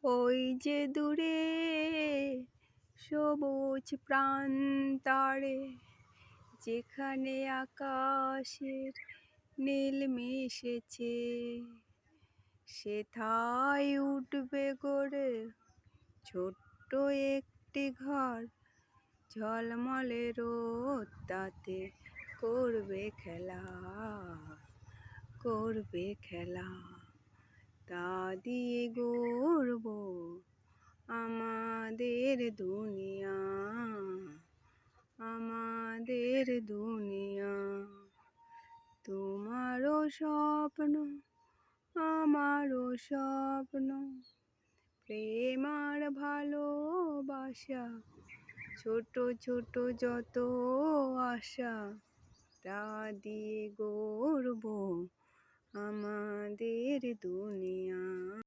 ওই যে দূরে সবুজ প্রান্তরে, যেখানে আকাশের নীল মিশেছে, সেথায় উঠবে গড়ে ছোট্ট একটি ঘর। ঝলমলে রোদ তাতে করবে খেলা, করবে খেলা। তা দিয়ে গড়ব আমাদের দুনিয়া, আমাদের দুনিয়া। তোমারও স্বপ্ন, আমারও স্বপ্ন, প্রেম আর ভালোবাসা, ছোট ছোট যত আশা, তা দিয়ে গড়ব আমাদের দুনিয়া।